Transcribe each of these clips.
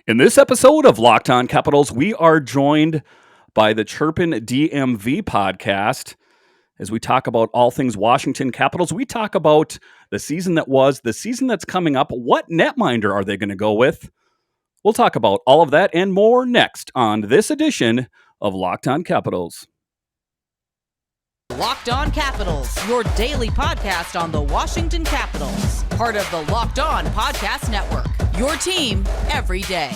In this episode of Locked On Capitals, we are joined by the Chirpin DMV podcast. As we talk about all things Washington Capitals, we talk about the season that was, the season that's coming up. What netminder are they going to go with? We'll talk about all of that and more next on this edition of Locked On Capitals. Locked On Capitals, your daily podcast on the Washington Capitals. Part of the Locked On Podcast Network, your team every day.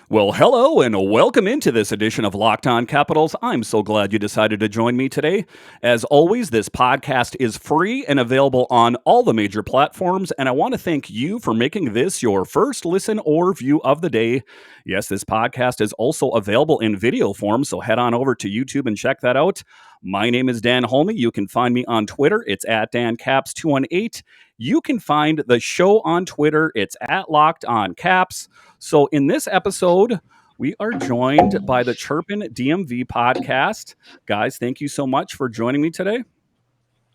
Well, hello and welcome into this edition of Locked On Capitals. I'm so glad you decided to join me today. As always, this podcast is free and available on all the major platforms, and I want to thank you for making this your first listen or view of the day. Yes, this podcast is also available in video form, so head on over to YouTube and check that out. My name is Dan Holme. You can find me on Twitter. It's at DanCaps218. You can find the show on Twitter. It's at Locked On Caps. So in this episode, we are joined by the Chirpin DMV podcast. Guys, thank you so much for joining me today.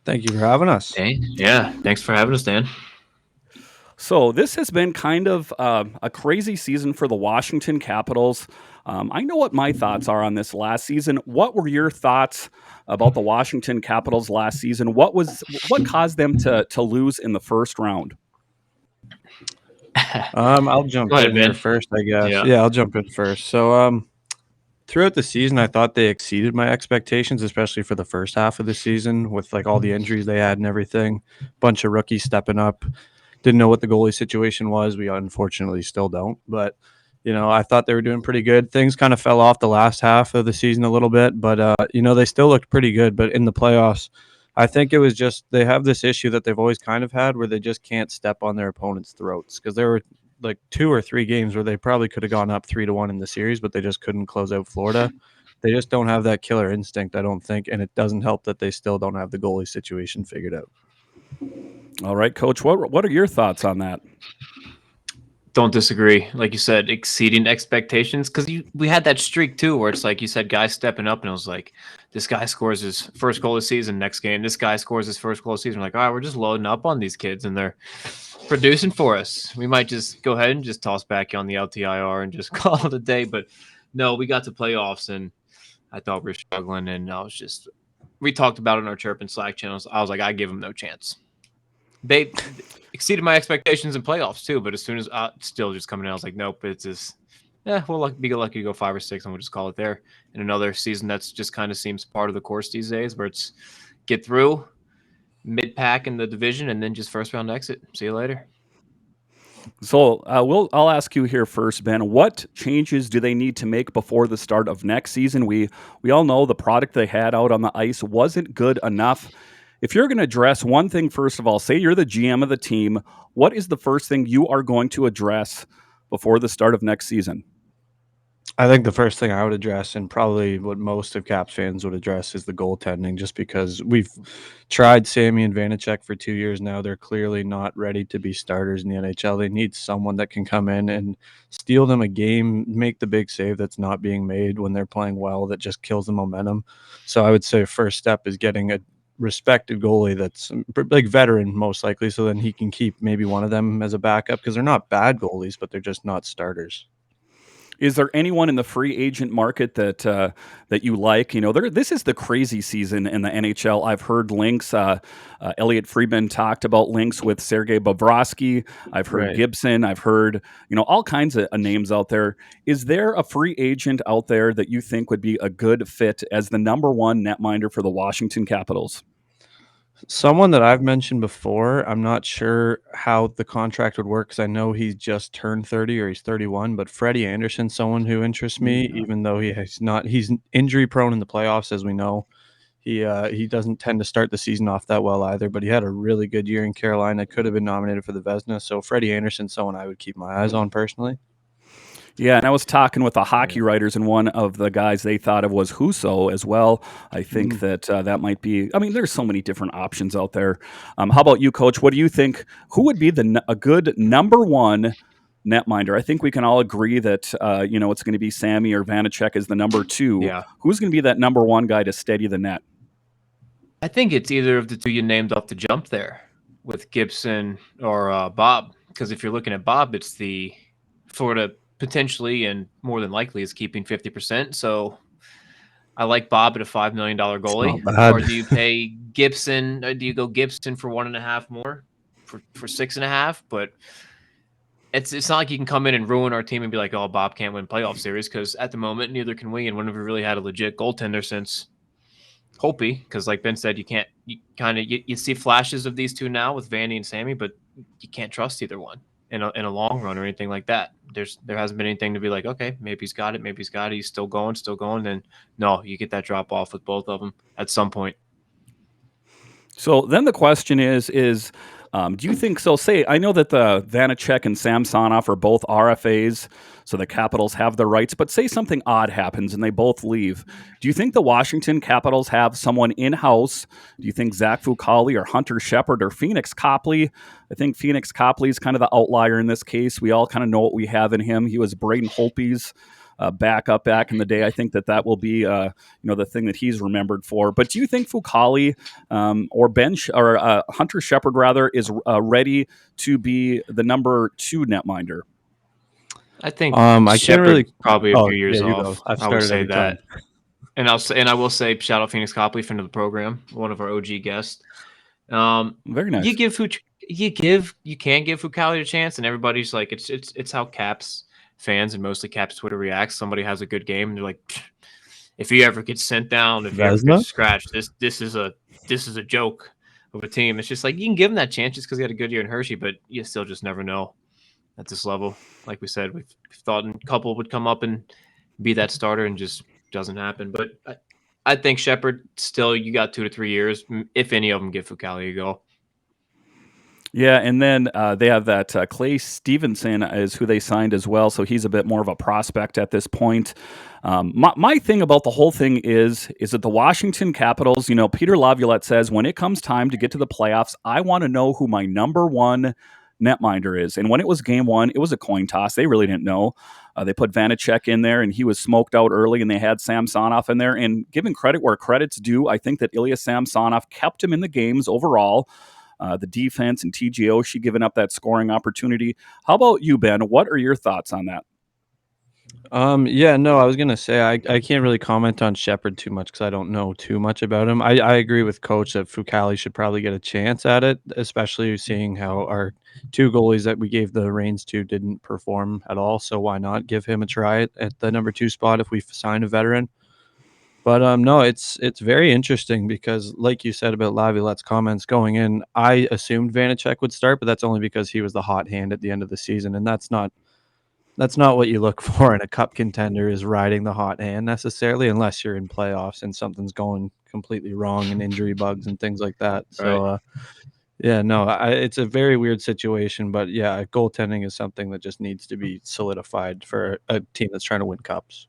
Thank you for having us. Hey, yeah, thanks for having us, Dan. So this has been kind of a crazy season for the Washington Capitals. I know what my thoughts are on this last season. What were your thoughts about the Washington Capitals last season? What caused them to lose in the first round? I'll jump in here first, I guess. Yeah, I'll jump in first. So throughout the season, I thought they exceeded my expectations, especially for the first half of the season with like all the injuries they had and everything. Bunch of rookies stepping up. Didn't know what the goalie situation was. We unfortunately still don't. But, you know, I thought they were doing pretty good. Things kind of fell off the last half of the season a little bit. But, you know, they still looked pretty good. But in the playoffs, I think it was just they have this issue that they've always kind of had where they just can't step on their opponent's throats. Because there were like 2 or 3 games where they probably could have gone up 3-1 in the series, but they just couldn't close out Florida. They just don't have that killer instinct, I don't think. And it doesn't help that they still don't have the goalie situation figured out. All right, Coach, what are your thoughts on that? Don't disagree. Like you said, exceeding expectations, because we had that streak too where it's like you said, guys stepping up, and it was like, this guy scores his first goal of the season, next game, this guy scores his first goal of the season. We're like, all right, we're just loading up on these kids, and they're producing for us. We might just go ahead and just toss back on the LTIR and just call it a day. But no, we got to playoffs, and I thought we were struggling, and we talked about it in our Chirpin Slack channels. I was like, I give them no chance. They exceeded my expectations in playoffs too, but as soon as still just coming in, I was like, nope, it's just, we'll be lucky to go 5 or 6, and we'll just call it there. In another season, that's just kind of seems part of the course these days, where it's get through, mid-pack in the division, and then just first round exit. See you later. So I'll ask you here first, Ben. What changes do they need to make before the start of next season? We all know the product they had out on the ice wasn't good enough. If you're going to address one thing, first of all, say you're the GM of the team, what is the first thing you are going to address before the start of next season? I think the first thing I would address, and probably what most of Caps fans would address, is the goaltending, just because we've tried Sammy and Vanacek for 2 years now. They're clearly not ready to be starters in the NHL. They need someone that can come in and steal them a game, make the big save that's not being made when they're playing well, that just kills the momentum. So I would say first step is getting a respected goalie that's like veteran most likely, so then he can keep maybe one of them as a backup, because they're not bad goalies, but they're just not starters. Is there anyone in the free agent market that you like? You know, this is the crazy season in the NHL. I've heard links. Elliot Friedman talked about links with Sergei Bobrovsky. I've heard Gibson. I've heard, all kinds of names out there. Is there a free agent out there that you think would be a good fit as the number one netminder for the Washington Capitals? Someone that I've mentioned before, I'm not sure how the contract would work because I know he's just turned 30 or he's 31, but Freddie Anderson, someone who interests me, even though he's injury prone in the playoffs, as we know. He doesn't tend to start the season off that well either, but he had a really good year in Carolina. Could have been nominated for the Vezina. So Freddie Anderson, someone I would keep my eyes on personally. Yeah, and I was talking with the hockey writers, and one of the guys they thought of was Husso as well. I think that that might be. I mean, there's so many different options out there. How about you, Coach? What do you think? Who would be a good number one netminder? I think we can all agree that it's going to be Sammy or Vanacek as the number two. Yeah. Who's going to be that number one guy to steady the net? I think it's either of the two you named off the jump there, with Gibson or Bob. Because if you're looking at Bob, it's the Florida potentially and more than likely is keeping 50%. So I like Bob at a $5 million goalie. Or do you pay Gibson? Do you go Gibson for 1.5 more for 6.5? But it's not like you can come in and ruin our team and be like, oh, Bob can't win playoff series, because at the moment neither can we. And when have we really had a legit goaltender since Holtby? Because like Ben said, you see flashes of these two now with Vandy and Sammy, but you can't trust either one in a long run or anything like that. There hasn't been anything to be like, okay, maybe he's got it, he's still going. Then no, you get that drop off with both of them at some point. So then the question is do you think so? Say, I know that the Vanacek and Samsonov are both RFAs, so the Capitals have the rights, but say something odd happens and they both leave. Do you think the Washington Capitals have someone in-house? Do you think Zach Fucale or Hunter Shepard or Phoenix Copley? I think Phoenix Copley is kind of the outlier in this case. We all kind of know what we have in him. He was Braden Holtby's backup back in the day. I think that will be the thing that he's remembered for. But do you think Fucale or Hunter Shepard rather is ready to be the number 2 netminder? I think I can't really probably a few years off. I would say that. And I will say shout out Phoenix Copley, friend of the program, one of our OG guests. Very nice. You can give Fucale a chance, and everybody's like, it's how Caps fans and mostly Caps Twitter reacts. Somebody has a good game and they're like, if he ever gets sent down, if he ever gets scratched, this is a joke of a team. It's just like, you can give him that chance just because he had a good year in Hershey, but you still just never know at this level. Like we said, we've thought a couple would come up and be that starter, and just doesn't happen. But I think Shepard, still, you got 2 to 3 years. If any of them, give Fucale a go. Yeah, and then they have that Clay Stevenson is who they signed as well, so he's a bit more of a prospect at this point. My thing about the whole thing is that the Washington Capitals, Peter Laviolette says, when it comes time to get to the playoffs, I want to know who my number 1 netminder is. And when it was game 1, it was a coin toss. They really didn't know. They put Vanacek in there, and he was smoked out early, and they had Samsonov in there. And giving credit where credit's due, I think that Ilya Samsonov kept him in the games overall. The defense and TJ Oshie giving up that scoring opportunity. How about you, Ben? What are your thoughts on that? I was going to say I can't really comment on Shepard too much because I don't know too much about him. I agree with Coach that Fucale should probably get a chance at it, especially seeing how our 2 goalies that we gave the reins to didn't perform at all. So why not give him a try at the number 2 spot if we sign a veteran? But no, it's very interesting because, like you said about Laviolette's comments going in, I assumed Vanacek would start, but that's only because he was the hot hand at the end of the season, and that's not what you look for in a cup contender, is riding the hot hand necessarily, unless you're in playoffs and something's going completely wrong and injury bugs and things like that. So, it's a very weird situation, but yeah, goaltending is something that just needs to be solidified for a team that's trying to win cups.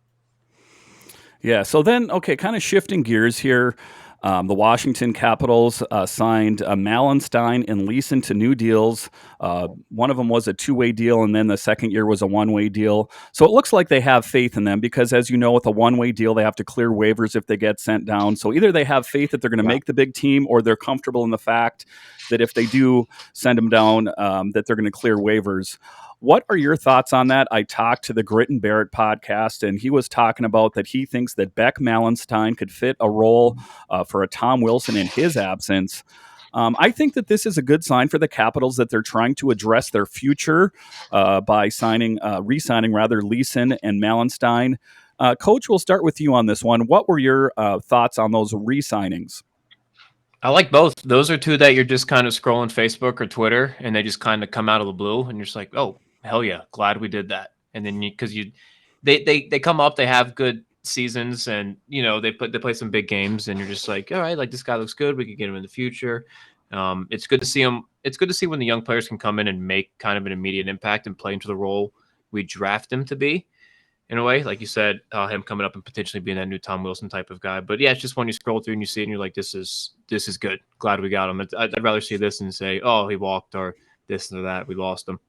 Yeah, so then, kind of shifting gears here. The Washington Capitals signed Malenstyn and Leason to new deals. One of them was a 2-way deal, and then the second year was a 1-way deal. So it looks like they have faith in them because, as you know, with a 1-way deal, they have to clear waivers if they get sent down. So either they have faith that they're going to make the big team, or they're comfortable in the fact that if they do send them down, that they're going to clear waivers. What are your thoughts on that? I talked to the Grit and Barrett podcast, and he was talking about that he thinks that Beck Malenstyn could fit a role for a Tom Wilson in his absence. I think that this is a good sign for the Capitals that they're trying to address their future by re-signing Leason and Malenstyn. Coach, we'll start with you on this one. What were your thoughts on those re-signings? I like both. Those are 2 that you're just kind of scrolling Facebook or Twitter, and they just kind of come out of the blue, and you're just like, oh, hell yeah, glad we did that. And then they come up, they have good seasons, and they play some big games, and you're just like, all right, like, this guy looks good, we could get him in the future. It's good to see him. It's good to see when the young players can come in and make kind of an immediate impact and play into the role we draft them to be. in a way, like you said, him coming up and potentially being that new Tom Wilson type of guy. But yeah, it's just when you scroll through and you see it and you're like, this is good. Glad we got him. I'd rather see this than say, oh, he walked or this or that. We lost him.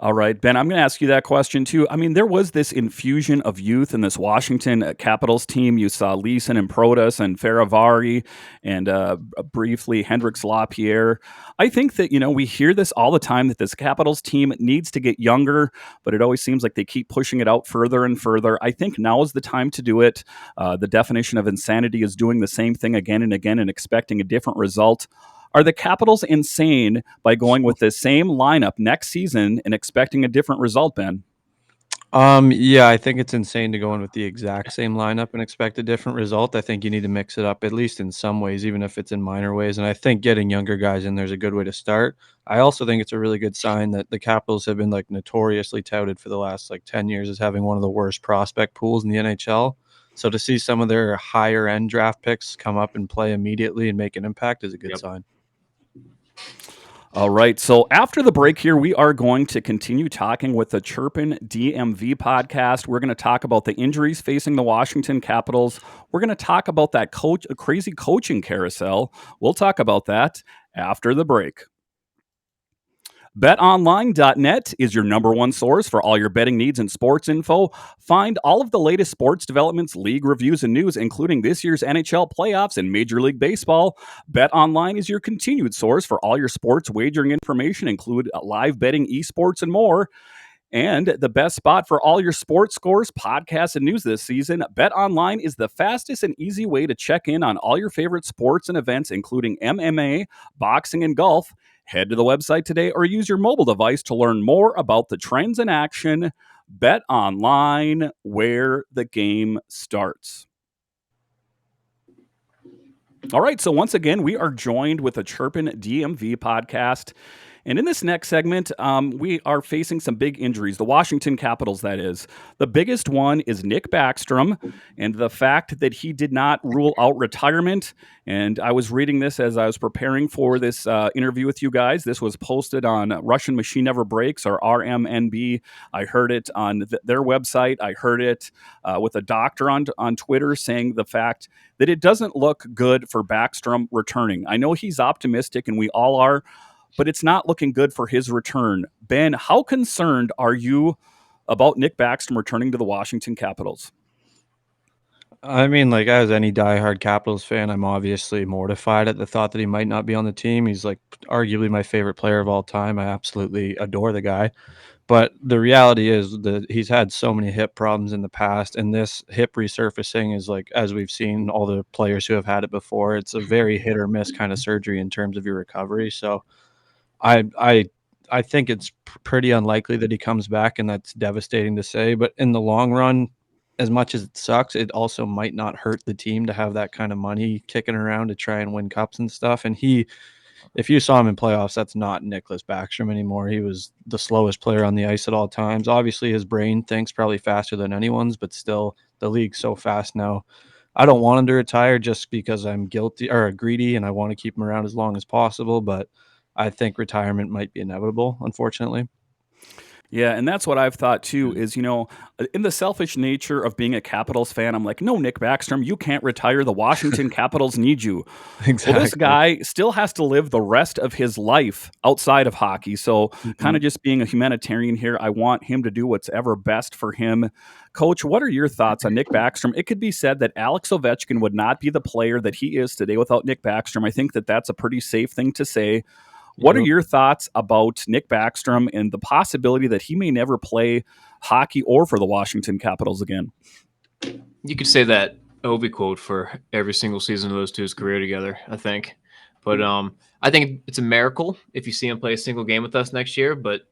All right, Ben, I'm going to ask you that question too. I mean, there was this infusion of youth in this Washington Capitals team. You saw Leason and Protas and Faravari and briefly Hendrix Lapierre. I think that, we hear this all the time that this Capitals team needs to get younger, but it always seems like they keep pushing it out further and further. I think now is the time to do it. The definition of insanity is doing the same thing again and again and expecting a different result. Are the Capitals insane by going with the same lineup next season and expecting a different result, Ben? Yeah, I think it's insane to go in with the exact same lineup and expect a different result. I think you need to mix it up, at least in some ways, even if it's in minor ways. And I think getting younger guys in there is a good way to start. I also think it's a really good sign that the Capitals have been notoriously touted for the last 10 years as having one of the worst prospect pools in the NHL. So to see some of their higher end draft picks come up and play immediately and make an impact is a good sign. All right. So after the break here, we are going to continue talking with the Chirpin DMV podcast. We're going to talk about the injuries facing the Washington Capitals. We're going to talk about that crazy coaching carousel. We'll talk about that after the break. BetOnline.net is your number one source for all your betting needs and sports info. Find all of the latest sports developments, league reviews, and news, including this year's NHL playoffs and Major League Baseball. BetOnline is your continued source for all your sports wagering information, include live betting, esports, and more. And the best spot for all your sports scores, podcasts, and news this season, BetOnline is the fastest and easy way to check in on all your favorite sports and events, including MMA, boxing, and golf. Head to the website today or use your mobile device to learn more about the trends in action. BetOnline, where the game starts. All right, so once again, we are joined with a Chirpin DMV podcast. And in this next segment, we are facing some big injuries. The Washington Capitals, that is. The biggest one is Nick Backstrom and the fact that he did not rule out retirement. And I was reading this as I was preparing for this interview with you guys. This was posted on Russian Machine Never Breaks, or RMNB. I heard it on their website. I heard it with a doctor on Twitter saying the fact that it doesn't look good for Backstrom returning. I know he's optimistic, and we all are, but it's not looking good for his return. Ben, how concerned are you about Nick Backstrom returning to the Washington Capitals? I mean, as any diehard Capitals fan, I'm obviously mortified at the thought that he might not be on the team. He's arguably my favorite player of all time. I absolutely adore the guy. But the reality is that he's had so many hip problems in the past, and this hip resurfacing is as we've seen all the players who have had it before, it's a very hit or miss kind of surgery in terms of your recovery. So I think it's pretty unlikely that he comes back, and that's devastating to say. But in the long run, as much as it sucks, it also might not hurt the team to have that kind of money kicking around to try and win cups and stuff. And if you saw him in playoffs, that's not Nicklas Backstrom anymore. He was the slowest player on the ice at all times. Obviously, his brain thinks probably faster than anyone's, but still, the league's so fast now. I don't want him to retire just because I'm greedy and I want to keep him around as long as possible, but I think retirement might be inevitable, unfortunately. Yeah, and that's what I've thought too, is, in the selfish nature of being a Capitals fan, I'm like, no, Nick Backstrom, you can't retire. The Washington Capitals need you. Exactly. Well, this guy still has to live the rest of his life outside of hockey. So kind of just being a humanitarian here, I want him to do what's ever best for him. Coach, what are your thoughts on Nick Backstrom? It could be said that Alex Ovechkin would not be the player that he is today without Nick Backstrom. I think that that's a pretty safe thing to say. What are your thoughts about Nick Backstrom and the possibility that he may never play hockey or for the Washington Capitals again? You could say that Ovi quote for every single season of those two's career together, I think. But I think it's a miracle if you see him play a single game with us next year, but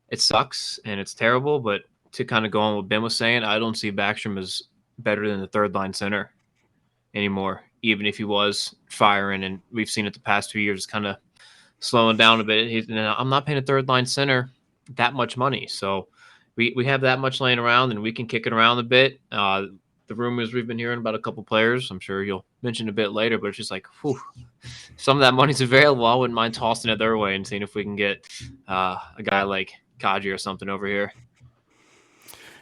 it sucks and it's terrible. But to kind of go on what Ben was saying, I don't see Backstrom as better than the third line center anymore, even if he was firing. And we've seen it the past 2 years kind of slowing down a bit. I'm not paying a third line center that much money. So we have that much laying around and we can kick it around a bit. The rumors we've been hearing about a couple players, I'm sure you'll mention a bit later, but it's just some of that money's available. I wouldn't mind tossing it their way and seeing if we can get a guy like Kadri or something over here.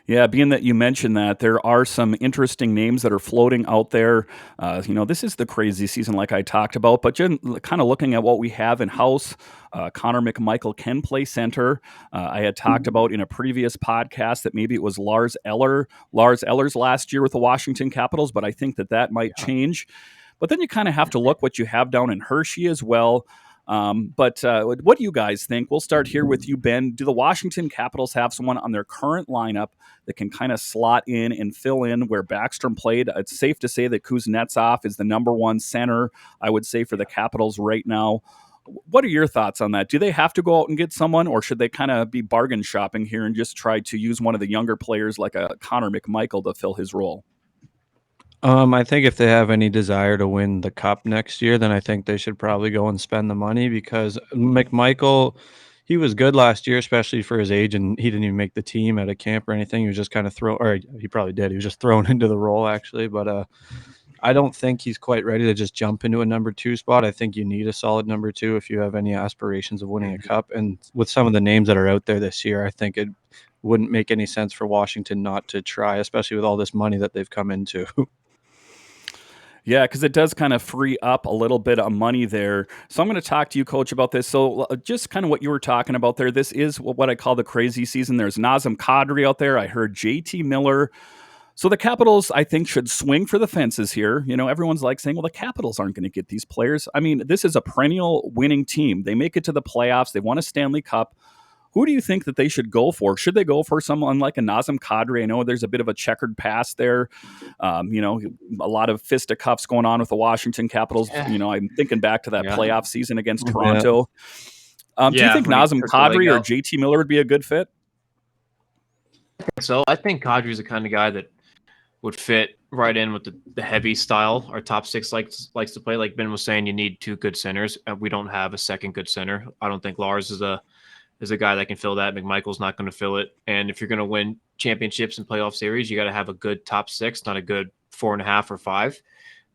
Yeah, being that you mentioned that, there are some interesting names that are floating out there. This is the crazy season, like I talked about, but just kind of looking at what we have in house. Connor McMichael can play center. I had talked about in a previous podcast that maybe it was Lars Eller's last year with the Washington Capitals, but I think that might change. But then you kind of have to look what you have down in Hershey as well. But what do you guys think? We'll start here with you, Ben. Do the Washington Capitals have someone on their current lineup that can kind of slot in and fill in where Backstrom played? It's safe to say that Kuznetsov is the number one center, I would say, for the Capitals right now. What are your thoughts on that? Do they have to go out and get someone, or should they kind of be bargain shopping here and just try to use one of the younger players like a Connor McMichael to fill his role? I think if they have any desire to win the cup next year, then I think they should probably go and spend the money, because McMichael, he was good last year, especially for his age, and he didn't even make the team at a camp or anything. He was just kind of he probably did. He was just thrown into the role, actually. But I don't think he's quite ready to just jump into a number 2 spot. I think you need a solid number 2 if you have any aspirations of winning a cup. And with some of the names that are out there this year, I think it wouldn't make any sense for Washington not to try, especially with all this money that they've come into. Yeah, because it does kind of free up a little bit of money there. So I'm going to talk to you, Coach, about this. So just kind of what you were talking about there, this is what I call the crazy season. There's Nazem Kadri out there. I heard JT Miller. So the Capitals, I think, should swing for the fences here. Everyone's like saying, well, the Capitals aren't going to get these players. I mean, this is a perennial winning team. They make it to the playoffs. They won a Stanley Cup. Who do you think that they should go for? Should they go for someone like a Nazem Kadri? I know there's a bit of a checkered past there. A lot of fisticuffs going on with the Washington Capitals. Yeah. I'm thinking back to that playoff season against Toronto. Do you think Nazem Kadri or JT Miller would be a good fit? So I think Kadri's the kind of guy that would fit right in with the heavy style our top 6 likes to play. Like Ben was saying, you need 2 good centers. We don't have a second good center. I don't think Lars is a guy that can fill that. McMichael's not going to fill it. And if you're going to win championships and playoff series, you got to have a good top 6, not a good 4.5 or 5.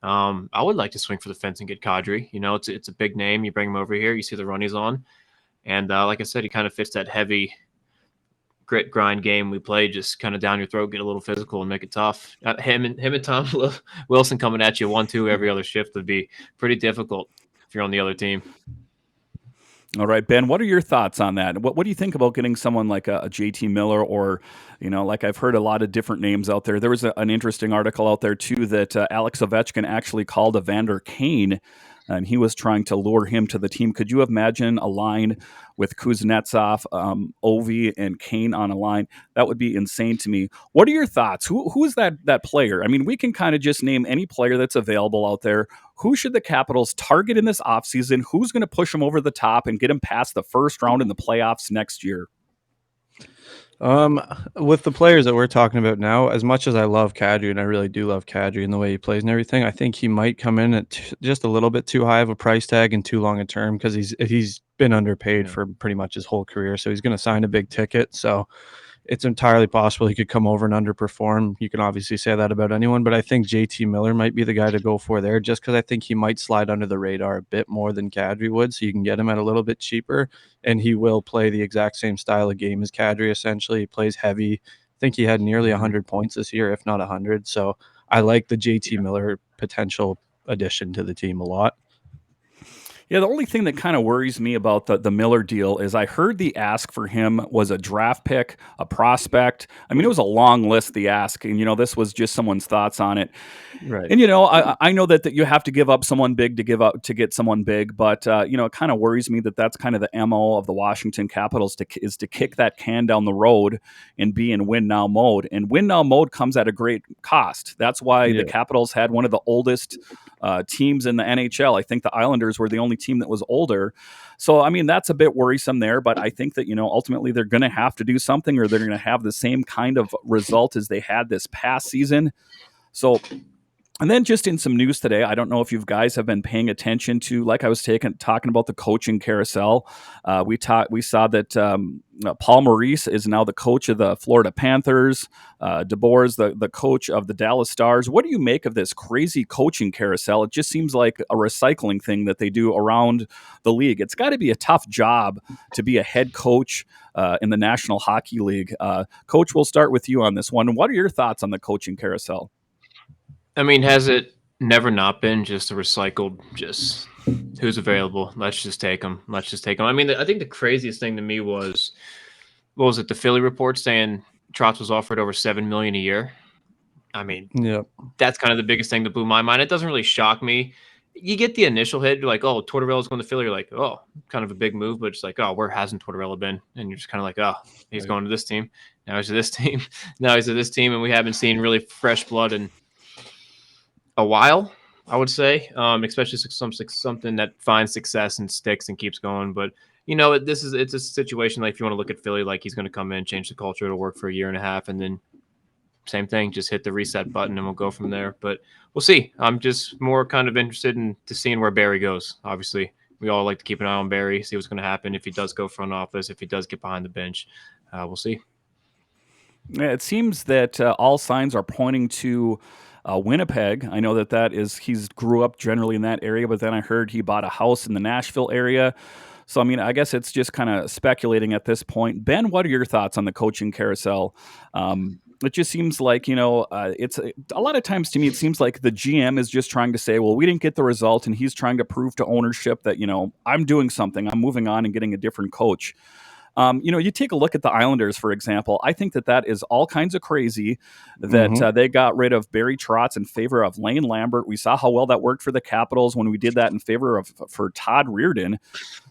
I would like to swing for the fence and get Kadri. It's a big name. You bring him over here, you see the run he's on. And like I said, he kind of fits that heavy grit grind game we play, just kind of down your throat, get a little physical and make it tough. Him and Tom Wilson coming at you 1-2 every other shift would be pretty difficult if you're on the other team. All right, Ben, what are your thoughts on that? What do you think about getting someone like a JT Miller, or, like I've heard a lot of different names out there. There was an interesting article out there, too, that Alex Ovechkin actually called Evander Kane, and he was trying to lure him to the team. Could you imagine a line with Kuznetsov, Ovi, and Kane on a line? That would be insane to me. What are your thoughts? Who is that player? I mean, we can kind of just name any player that's available out there. Who should the Capitals target in this offseason? Who's going to push them over the top and get them past the first round in the playoffs next year? With the players that we're talking about now, as much as I love Kadri, and I really do love Kadri and the way he plays and everything, I think he might come in at just a little bit too high of a price tag and too long a term, because he's been underpaid for pretty much his whole career. So he's going to sign a big ticket. So it's entirely possible he could come over and underperform. You can obviously say that about anyone, but I think JT Miller might be the guy to go for there, just because I think he might slide under the radar a bit more than Kadri would, so you can get him at a little bit cheaper, and he will play the exact same style of game as Kadri, essentially. He plays heavy. I think he had nearly 100 points this year, if not 100, so I like the JT Miller potential addition to the team a lot. Yeah, the only thing that kind of worries me about the Miller deal is I heard the ask for him was a draft pick, a prospect. I mean, it was a long list, the ask, and, this was just someone's thoughts on it. Right. And, I know that you have to give up someone big to get someone big, but, it kind of worries me that that's kind of the MO of the Washington Capitals is to kick that can down the road and be in win now mode. And win now mode comes at a great cost. That's why the Capitals had one of the oldest teams in the NHL. I think the Islanders were the only team that was older. So, I mean, that's a bit worrisome there, but I think that, ultimately they're going to have to do something, or they're going to have the same kind of result as they had this past season. So And then just in some news today, I don't know if you guys have been paying attention to, like I was talking about the coaching carousel. We saw that Paul Maurice is now the coach of the Florida Panthers. DeBoer is the coach of the Dallas Stars. What do you make of this crazy coaching carousel? It just seems like a recycling thing that they do around the league. It's got to be a tough job to be a head coach in the National Hockey League. Coach, we'll start with you on this one. What are your thoughts on the coaching carousel? I mean, has it never not been just a recycled, just who's available? Let's just take them. I mean, I think the craziest thing to me was, what was it? The Philly report saying Trotz was offered over $7 million a year. I mean, that's kind of the biggest thing that blew my mind. It doesn't really shock me. You get the initial hit, you're like, oh, Tortorella's going to Philly. You're like, oh, kind of a big move, but it's like, oh, where hasn't Tortorella been? And you're just kind of like, oh, he's going to this team. Now he's to this team. Now he's to this team, and we haven't seen really fresh blood in a while, I would say, especially something that finds success and sticks and keeps going. But it's a situation like if you want to look at Philly, like he's going to come in, change the culture, it'll work for a year and a half, and then same thing, just hit the reset button and we'll go from there. But we'll see. I'm just more kind of interested in seeing where Barry goes. Obviously, we all like to keep an eye on Barry, see what's going to happen if he does go front office, if he does get behind the bench. We'll see. Yeah, it seems that all signs are pointing to Winnipeg. I know he's grew up generally in that area, but then I heard he bought a house in the Nashville area. So, I mean, I guess it's just kind of speculating at this point. Ben, what are your thoughts on the coaching carousel? It just seems like, it's a lot of times to me, it seems like the GM is just trying to say, well, we didn't get the result. And he's trying to prove to ownership that, I'm doing something. I'm moving on and getting a different coach. You take a look at the Islanders, for example. I think that is all kinds of crazy that they got rid of Barry Trotz in favor of Lane Lambert. We saw how well that worked for the Capitals when we did that in favor for Todd Reirden.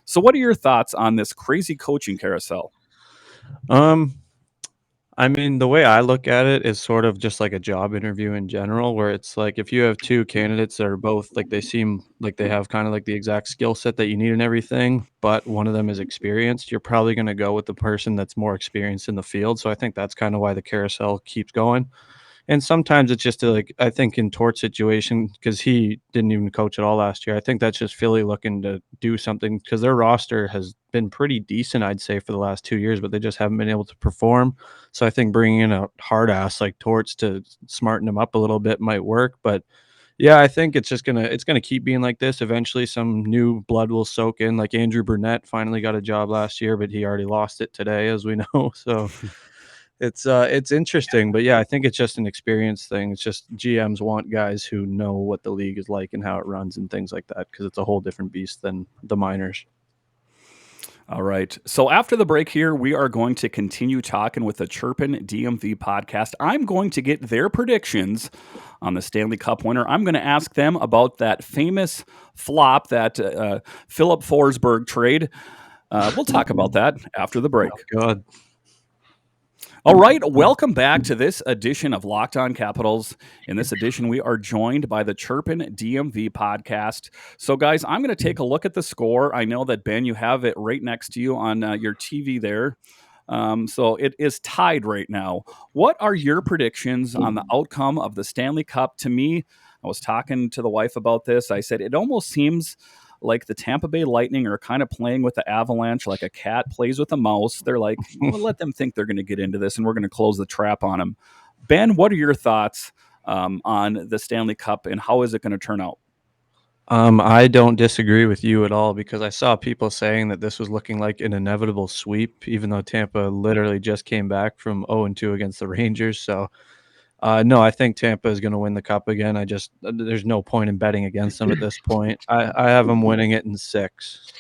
So what are your thoughts on this crazy coaching carousel? I mean, the way I look at it is sort of just like a job interview in general, where it's like if you have two candidates that are both like they seem like they have kind of like the exact skill set that you need and everything, but one of them is experienced, you're probably going to go with the person that's more experienced in the field. So I think that's kind of why the carousel keeps going. And sometimes it's just I think in Tort's situation, because he didn't even coach at all last year, I think that's just Philly looking to do something because their roster has been pretty decent, I'd say, for the last 2 years, but they just haven't been able to perform. So I think bringing in a hard ass like Torts to smarten them up a little bit might work. But yeah, I think it's gonna keep being like this. Eventually, some new blood will soak in. Like Andrew Burnett finally got a job last year, but he already lost it today, as we know. So. It's interesting, but yeah, I think it's just an experience thing. It's just GMs want guys who know what the league is like and how it runs and things like that, because it's a whole different beast than the minors. All right. So after the break here, we are going to continue talking with the Chirpin DMV podcast. I'm going to get their predictions on the Stanley Cup winner. I'm going to ask them about that famous flop, that Filip Forsberg trade. We'll talk about that after the break. Oh, God. All right, welcome back to this edition of Locked On Capitals. In this edition, we are joined by the Chirpin DMV podcast. So, guys, I'm going to take a look at the score. I know that, Ben, you have it right next to you on your TV there. So it is tied right now. What are your predictions on the outcome of the Stanley Cup? To me, I was talking to the wife about this. I said, it almost seems like the Tampa Bay Lightning are kind of playing with the Avalanche like a cat plays with a mouse. They're like, well, let them think they're going to get into this, and we're going to close the trap on them. Ben, what are your thoughts on the Stanley Cup, and how is it going to turn out? I don't disagree with you at all, because I saw people saying that this was looking like an inevitable sweep, even though Tampa literally just came back from 0-2 against the Rangers. So no, I think Tampa is going to win the Cup again. There's no point in betting against them at this point. I have them winning it in 6.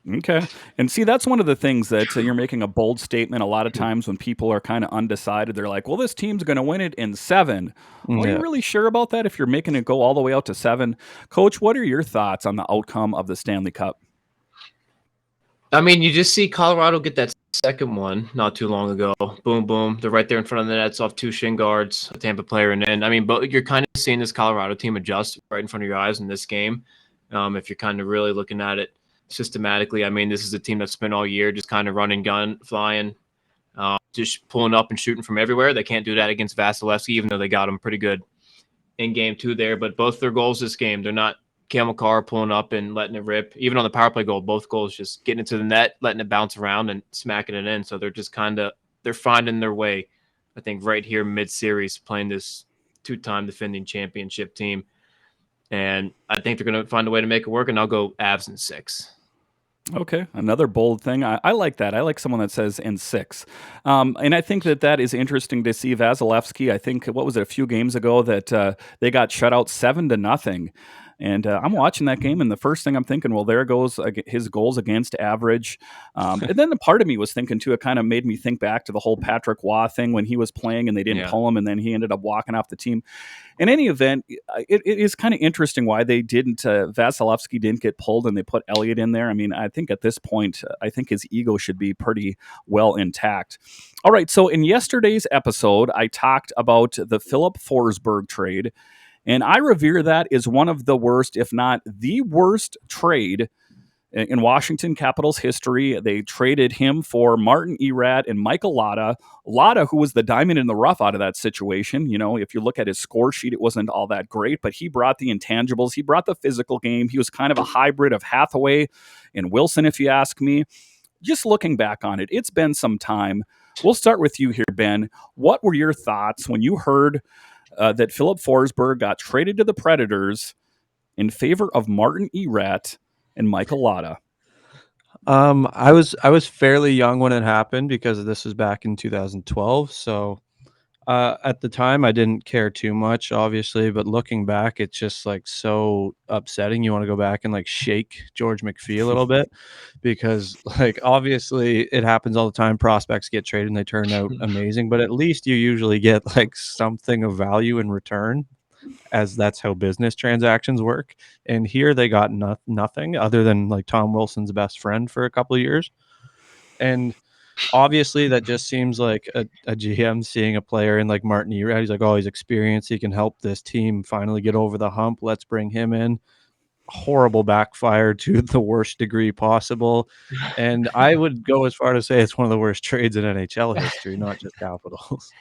Okay. And see, that's one of the things that you're making a bold statement. A lot of times when people are kind of undecided, they're like, well, this team's going to win it in 7. Well, are you really sure about that if you're making it go all the way out to 7? Coach, what are your thoughts on the outcome of the Stanley Cup? I mean, you just see Colorado get that second one not too long ago. Boom, boom. They're right there in front of the nets off 2 shin guards, a Tampa player. And then, I mean, but you're kind of seeing this Colorado team adjust right in front of your eyes in this game. If you're kind of really looking at it systematically, I mean, this is a team that's spent all year just kind of running gun, flying, just pulling up and shooting from everywhere. They can't do that against Vasilevsky, even though they got him pretty good in game 2 there, but both their goals this game, they're not Cale Makar pulling up and letting it rip. Even on the power play goal, both goals just getting into the net, letting it bounce around and smacking it in. So they're just they're finding their way, I think, right here mid-series, playing this 2-time defending championship team. And I think they're going to find a way to make it work, and I'll go Avs in 6. Okay, another bold thing. I like that. I like someone that says in 6. And I think that is interesting to see. Vasilevsky, I think, what was it, a few games ago that they got shut out 7-0. And I'm watching that game, and the first thing I'm thinking, well, there goes his goals against average. And then the part of me was thinking, too, it kind of made me think back to the whole Patrick Waugh thing when he was playing and they didn't pull him, and then he ended up walking off the team. In any event, it is kind of interesting why they didn't, Vasilevsky didn't get pulled and they put Elliott in there. I mean, I think at this point, I think his ego should be pretty well intact. All right, so in yesterday's episode, I talked about the Filip Forsberg trade. And I revere that as one of the worst, if not the worst trade in Washington Capitals history. They traded him for Martin Erat and Michael Latta. Latta, who was the diamond in the rough out of that situation. You know, if you look at his score sheet, it wasn't all that great, but he brought the intangibles. He brought the physical game. He was kind of a hybrid of Hathaway and Wilson, if you ask me. Just looking back on it, it's been some time. We'll start with you here, Ben. What were your thoughts when you heard that Filip Forsberg got traded to the Predators in favor of Martin Erat and Michael Latta? I was fairly young when it happened because this was back in 2012. So at the time, I didn't care too much, obviously. But looking back, it's just like so upsetting. You want to go back and like shake George McPhee a little bit because like obviously it happens all the time. Prospects get traded and they turn out amazing, but at least you usually get like something of value in return, as that's how business transactions work. And here they got nothing other than like Tom Wilson's best friend for a couple of years. And obviously that just seems like a GM seeing a player in like Martin Erat. He's like, oh, he's experienced. He can help this team finally get over the hump. Let's bring him in. Horrible backfire to the worst degree possible. And I would go as far to say it's one of the worst trades in NHL history, not just Capitals.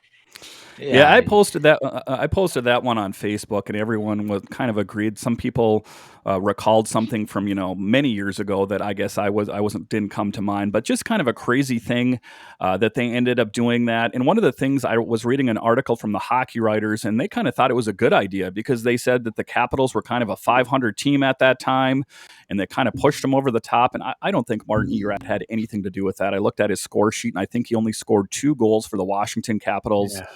Yeah, I posted that. I posted that one on Facebook, and everyone was kind of agreed. Some people recalled something from many years ago that I guess didn't come to mind, but just kind of a crazy thing that they ended up doing that. And one of the things, I was reading an article from the Hockey Writers, and they kind of thought it was a good idea because they said that the Capitals were kind of a 500 team at that time, and they kind of pushed them over the top. And I don't think Martin Erat had anything to do with that. I looked at his score sheet, and I think he only scored 2 goals for the Washington Capitals. Yeah.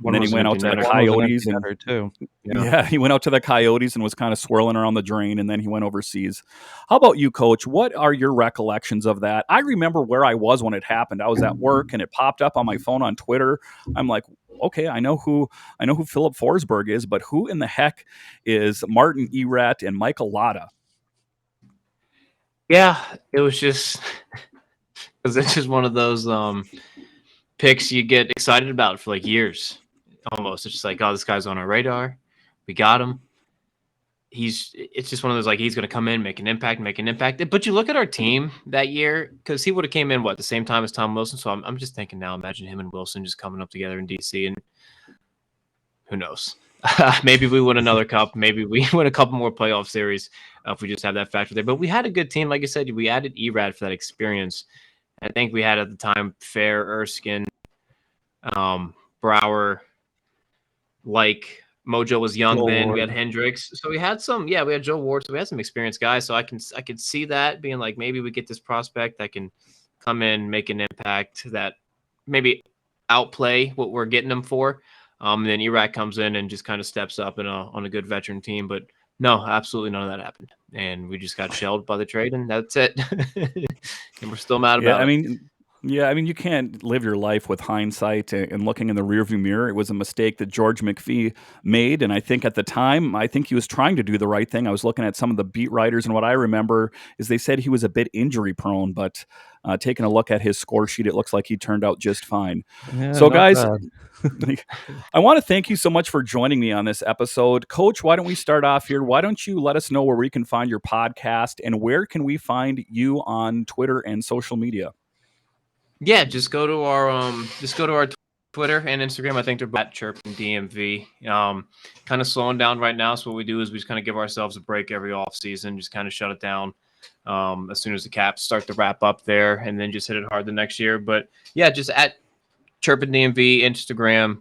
And then he went out to the Coyotes. He went out to the Coyotes and was kind of swirling around the drain, and then he went overseas. How about you, Coach? What are your recollections of that? I remember where I was when it happened. I was at work, and it popped up on my phone on Twitter. I'm like, okay, I know who Filip Forsberg is, but who in the heck is Martin Erat and Michael Latta? Yeah, it was just because it's just one of those picks you get excited about for like years. Almost. It's just like, oh, this guy's on our radar. We got him. It's just one of those, like, he's going to come in, make an impact. But you look at our team that year, because he would have came in, the same time as Tom Wilson. So I'm just thinking now, imagine him and Wilson just coming up together in DC, and who knows? Maybe we win another cup. Maybe we win a couple more playoff series if we just have that factor there. But we had a good team. Like I said, we added Erat for that experience. I think we had at the time Fair, Erskine, Brower, like Mojo was young then. We had Hendricks, so we had some. Yeah, we had Joe Ward, so we had some experienced guys. So I could see that being like, maybe we get this prospect that can come in, make an impact, that maybe outplay what we're getting them for. And then Erat comes in and just kind of steps up on a good veteran team. But no, absolutely none of that happened, and we just got shelled by the trade, and that's it. And we're still mad about it. I mean, you can't live your life with hindsight and looking in the rearview mirror. It was a mistake that George McPhee made, and I think at the time, he was trying to do the right thing. I was looking at some of the beat writers, and what I remember is they said he was a bit injury prone, but taking a look at his score sheet, it looks like he turned out just fine. Yeah, so, guys, I want to thank you so much for joining me on this episode. Coach, why don't we start off here? Why don't you let us know where we can find your podcast, and where can we find you on Twitter and social media? Yeah, just go to our Twitter and Instagram, I think they're at Chirpin DMV. Kind of slowing down right now. So what we do is we just kind of give ourselves a break every off season, just kind of shut it down as soon as the caps start to wrap up there, and then just hit it hard the next year. But yeah, just at Chirpin DMV, Instagram,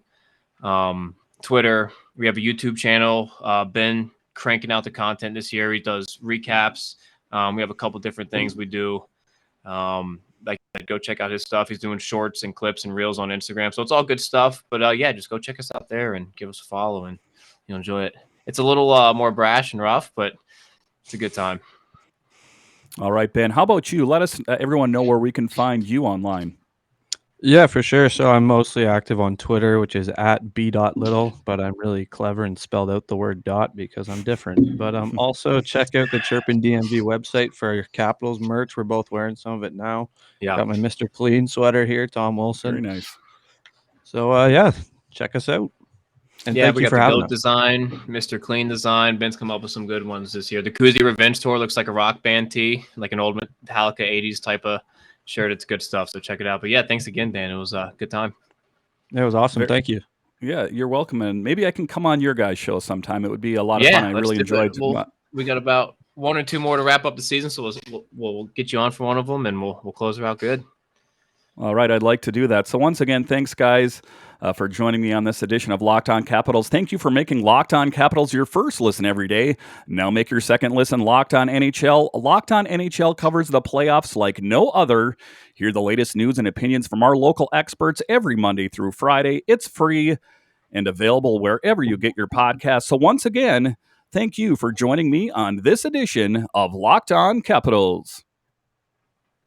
Twitter. We have a YouTube channel. Ben cranking out the content this year. He does recaps. We have a couple different things we do. Like, go check out his stuff. He's doing shorts and clips and reels on Instagram. So it's all good stuff. But yeah, just go check us out there and give us a follow, and you'll enjoy it. It's a little more brash and rough, but it's a good time. All right, Ben. How about you? Let us everyone know where we can find you online. Yeah, for sure. So I'm mostly active on Twitter, which is at b.little, but I'm really clever and spelled out the word dot because I'm different. But also check out the Chirpin DMV website for your Capitals merch. We're both wearing some of it now. Yeah. Got my Mr. Clean sweater here, Tom Wilson. Very nice. So yeah, check us out. And yeah, thank we you got for the having Goat us. design, Mr. Clean design. Ben's come up with some good ones this year. The Koozie Revenge Tour looks like a rock band tee, like an old Metallica 80s type of shirt. It's good stuff, so check it out. But yeah, thanks again, Dan. It was a good time. It was awesome. Thank you. Yeah, you're welcome. And maybe I can come on your guys' show sometime. It would be a lot of fun. I really enjoyed it. We got about 1 or 2 more to wrap up the season, so we'll get you on for one of them, and we'll close her out good. All right, I'd like to do that. So once again, thanks, guys, for joining me on this edition of Locked On Capitals. Thank you for making Locked On Capitals your first listen every day. Now make your second listen Locked On NHL. Locked On NHL covers the playoffs like no other. Hear the latest news and opinions from our local experts every Monday through Friday. It's free and available wherever you get your podcasts. So once again, thank you for joining me on this edition of Locked On Capitals.